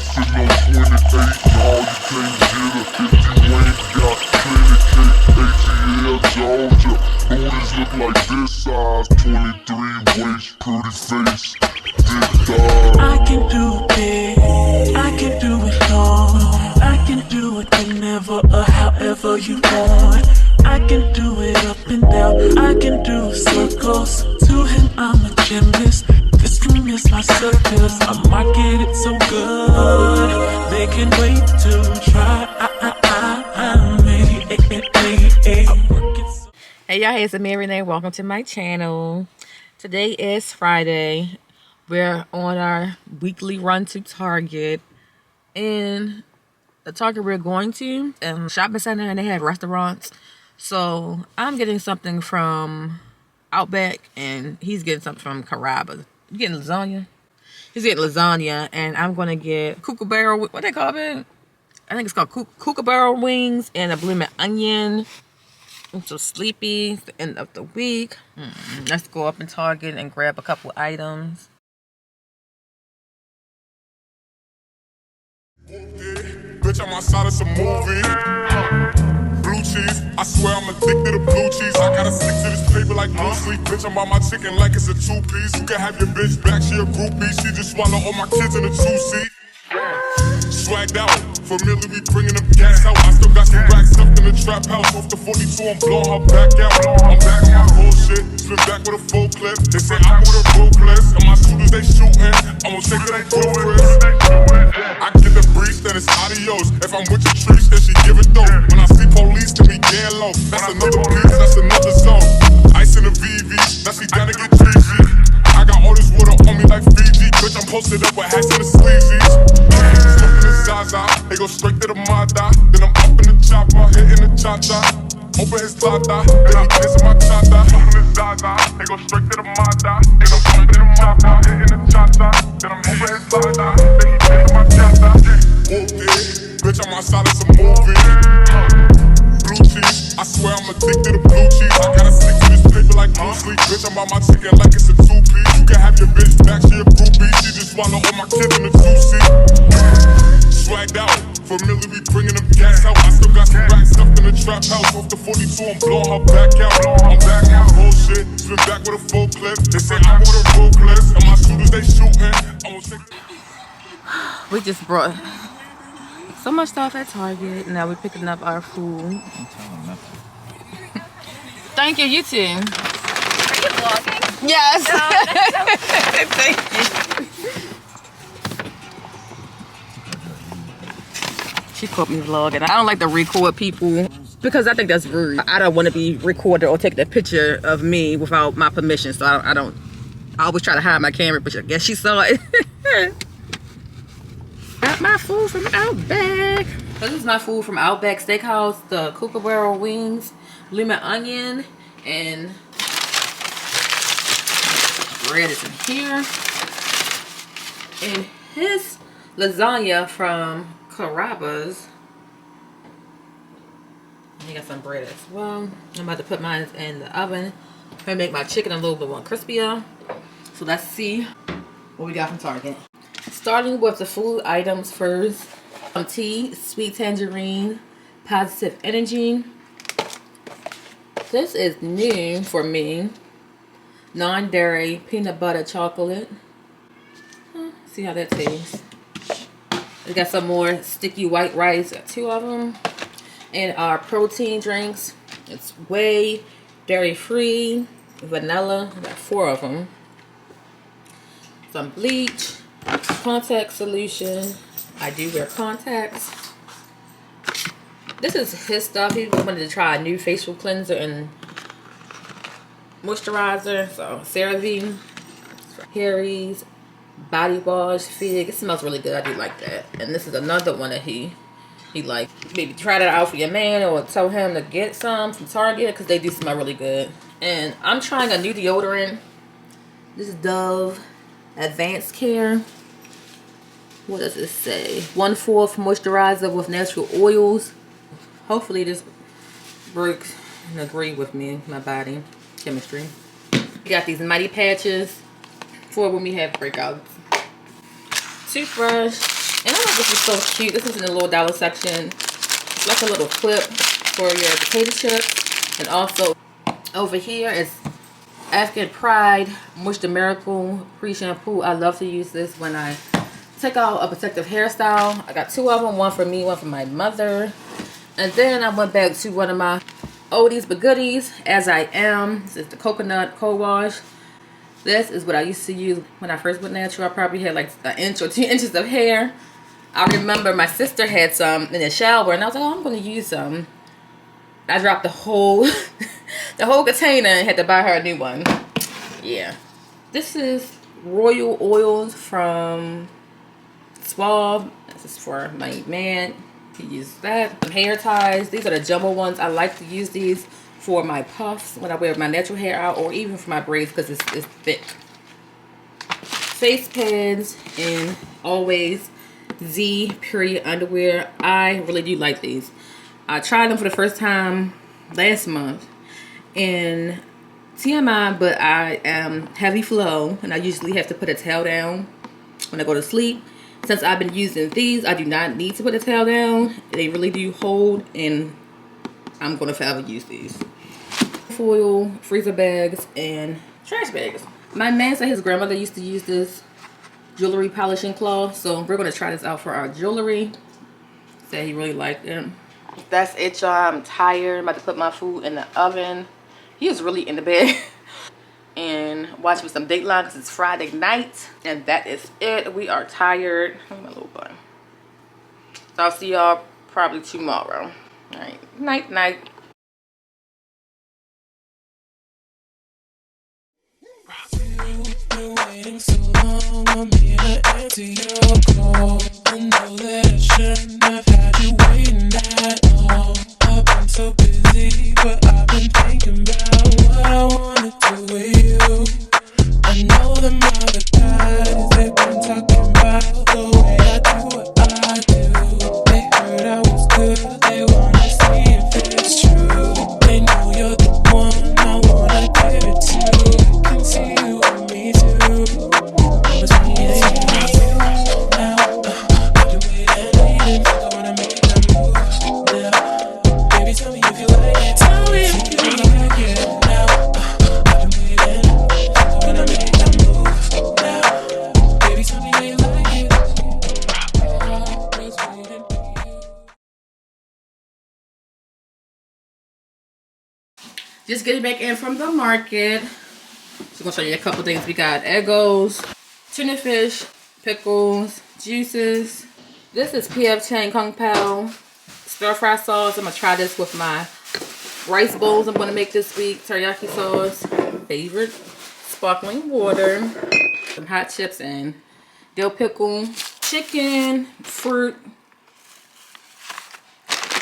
sitting on 28, no, you can't get her. If you ain't got plenty cake, ATL, Georgia. Booties look like this size, 23 waist, pretty face, big dog. I can do it, I can do it all. I can do it whenever or however you want. I can do it up and down, I can do circles. To him I'm a gymnast, this room is my circus. I market it so good, they can wait to try. Hey y'all, it's Amia Renee. Welcome to my channel. Today is Friday. We're on our weekly run to Target. And the Target we're going to, shopping center, and they have restaurants. So I'm getting something from Outback, and he's getting something from Carrabba's. You getting lasagna? He's getting lasagna, and I'm gonna get kookaburra. What they call it? I think it's called kookaburra wings and a blooming onion. I'm so sleepy. It's the end of the week. Let's go up in Target and grab a couple items. Bitch, I'm outside of some movie. Blue cheese, I swear I'm addicted to blue cheese. I gotta stick to this paper like blue sleep. Bitch, I'm on my chicken like it's a two-piece. You can have your bitch back, she a groupie. She just swallow all my kids in a two-seat. Swagged out, familiar, we bringing them gas out. I still got some racks stuffed in the trap house. Off the 42, I'm blowing her back out. I'm back on my bullshit, spin back with a full clip. They say I'm with a ruthless, and my shooters they shooting. I'm gonna take it they progress. I get the breeze, then it's adios. If I'm with your trees, then she give it though. When I see police, to me gang low. That's another piece, that's another zone. Ice in the VV, now she gotta get treachy. I got all this water on me like Fiji. Bitch, I'm posted up with hats and the sleazies. Smoking the Zaza, they go straight to the Mada. Then I'm up in the chopper, hitting the cha-cha. Open his tata, then I'm kissing my cha-cha. Smoking the Zaza, they go straight to the Mada. Then I'm up in the chopper, hitting the cha-cha. Then I'm open his tata, then he kissing my cha-cha. Bitch, I'm outside of some movie. Blue cheese, I swear I'm addicted to blue cheese. I gotta stick to this paper like blue sleep. Bitch, I'm on my chicken like it's a two-piece. You can have your bitch back, she a groupie. She just swallow all my kids in a two-seat. Swagged out, familiar, we bringing them gas out. I still got some racks stuffed in the trap house. Off the 42, I'm blowing her back out. I'm back on my bullshit, spin back with a full clip. They say I'm with a ruthless, and my shooters they shooting. I'm gonna take. We just brought so much stuff at Target. Now we're picking up our food. Thank you, you too. Are you vlogging? Yes. No, Thank you. She caught me vlogging. I don't like to record people because I think that's rude. I don't want to be recorded or take a picture of me without my permission. So I always try to hide my camera, but I guess she saw it. Got my food from Outback. So this is my food from Outback SteakHouse. The kookaburra wings, lemon onion, and bread is in here. And his lasagna from Carrabba's. I got some bread as well. I'm about to put mine in the oven and make my chicken a little bit more crispier. So let's see what we got from Target. Starting with the food items first. Some tea, sweet tangerine, positive energy. This is new for me. Non-dairy peanut butter chocolate. See how that tastes. We got some more sticky white rice, 2 of them. And our protein drinks. It's whey, dairy-free, vanilla. I got 4 of them. Some bleach, contact solution. I do wear contacts. This is his stuff. He wanted to try a new facial cleanser and moisturizer. So CeraVe, Harry's, body wash, Fig. It smells really good. I do like that. And this is another one that he liked. Maybe try that out for your man or tell him to get some from Target because they do smell really good. And I'm trying a new deodorant. This is Dove Advanced Care. What does it say? 1/4 moisturizer with natural oils. Hopefully this works and agree with me, my body chemistry. We got these mighty patches for when we have breakouts. Toothbrush. And I thought this was so cute. This is in the little dollar section. It's like a little clip for your potato chips. And also over here is African Pride Moisture Miracle Pre-Shampoo. I love to use this when I take out a protective hairstyle. I got 2 of them. One for me, one for my mother. And then I went back to one of my oldies but goodies, As I Am. This is the coconut co-wash. This is what I used to use when I first went natural. I probably had like an inch or 2 inches of hair. I remember my sister had some in the shower, and I was like, oh, I'm going to use some. I dropped the whole the whole container and had to buy her a new one. Yeah. This is Royal Oils from Suave. This is for my man. He uses that. Some hair ties. These are the jumbo ones. I like to use these for my puffs when I wear my natural hair out, or even for my braids because it's thick. Face pads and always Z period underwear. I really do like these. I tried them for the first time last month in TMI, but I am heavy flow and I usually have to put a towel down when I go to sleep. Since I've been using these, I do not need to put a towel down. They really do hold, and I'm going to forever use these. Foil, freezer bags, and trash bags. My man said his grandmother used to use this jewelry polishing cloth, so we're going to try this out for our jewelry. Said he really liked it. That's it, y'all. I'm tired. I'm about to put my food in the oven. He is really in the bed. And watch me some Dateline because it's Friday night. And that is it. We are tired. Look at my little bun. So I'll see y'all probably tomorrow. Alright. Night, night. Been waiting so long, I'm here to answer your call. I know that I shouldn't have had you waiting at all. I've been so busy, but I've been thinking about what I wanna do with you. I know them other guys, they've been talking about the way I do what I do. They heard I was good, they wanna see if it's true. They know you're the one I wanna give it to. Can see you and me too. It's me and you now. I've been waiting, I wanna make that move now. Baby, tell me if you like it. Tell me if you like it now. I've been waiting, I wanna make that move now. Baby, tell me how you like it. Always waiting for you. Just getting back in from the market. Just gonna show you a couple things. We got Eggos, tuna fish, pickles, juices. This is PF Chang Kung Pao stir fry sauce. I'm gonna try this with my rice bowls I'm gonna make this week. Teriyaki sauce, favorite, sparkling water, some hot chips and dill pickle, chicken, fruit.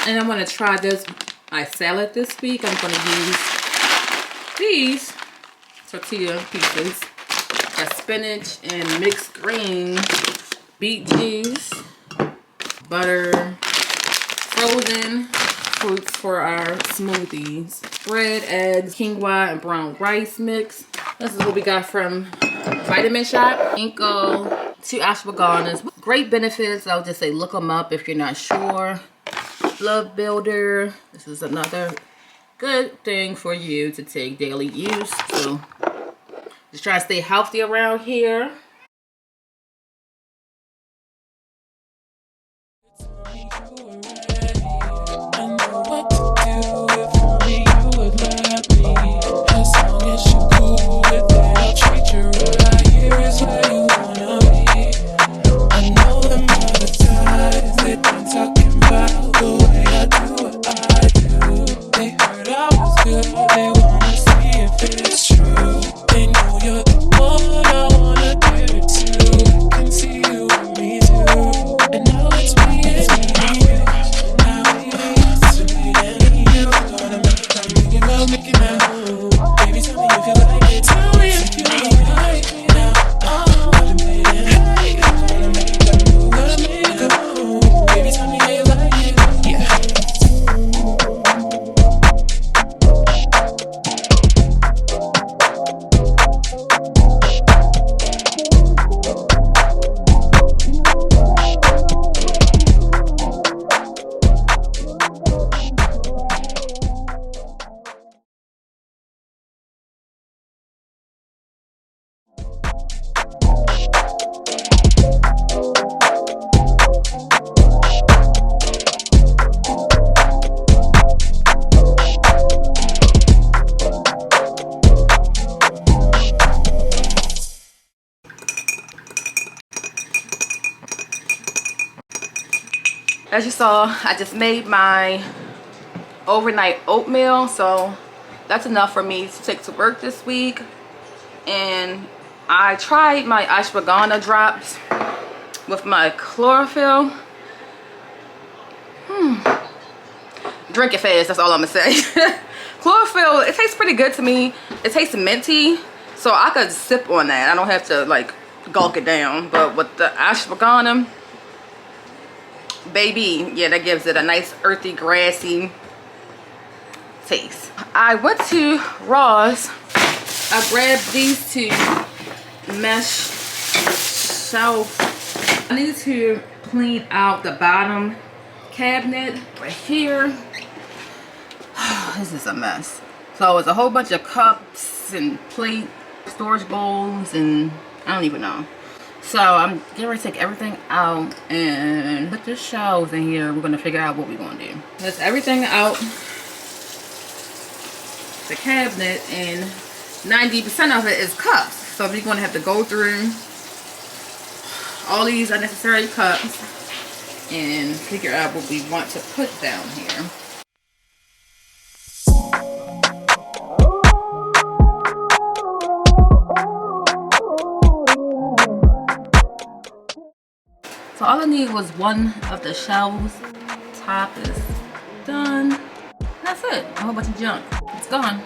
And I'm gonna try this my salad this week. I'm gonna use these tortilla pieces. Got spinach and mixed greens, beet juice, butter, frozen fruits for our smoothies, bread, eggs, quinoa, and brown rice mix. This is what we got from Vitamin Shop. Ginkgo, 2 ashwagandhas. Great benefits. I'll just say look them up if you're not sure. Blood builder. This is another good thing for you to take daily use. So just try to stay healthy around here. As you saw, I just made my overnight oatmeal, so that's enough for me to take to work this week. And I tried my ashwagandha drops with my chlorophyll. Drink it fast, that's all I'm gonna say. Chlorophyll, it tastes pretty good to me. It tastes minty, so I could sip on that. I don't have to like gulp it down. But with the ashwagandha, baby, yeah, that gives it a nice earthy, grassy taste. I went to Ross. I grabbed these two mesh shelf. I need to clean out the bottom cabinet right here. This is a mess. So it's a whole bunch of cups and plate, storage bowls, and I don't even know. So I'm getting ready to take everything out and put the shelves in here. We're gonna figure out what we're gonna do. That's everything out the cabinet, and 90% of it is cups. So we're gonna have to go through all these unnecessary cups and figure out what we want to put down here. So all I need was one of the shelves. Top is done. That's it. A whole bunch of junk. It's gone.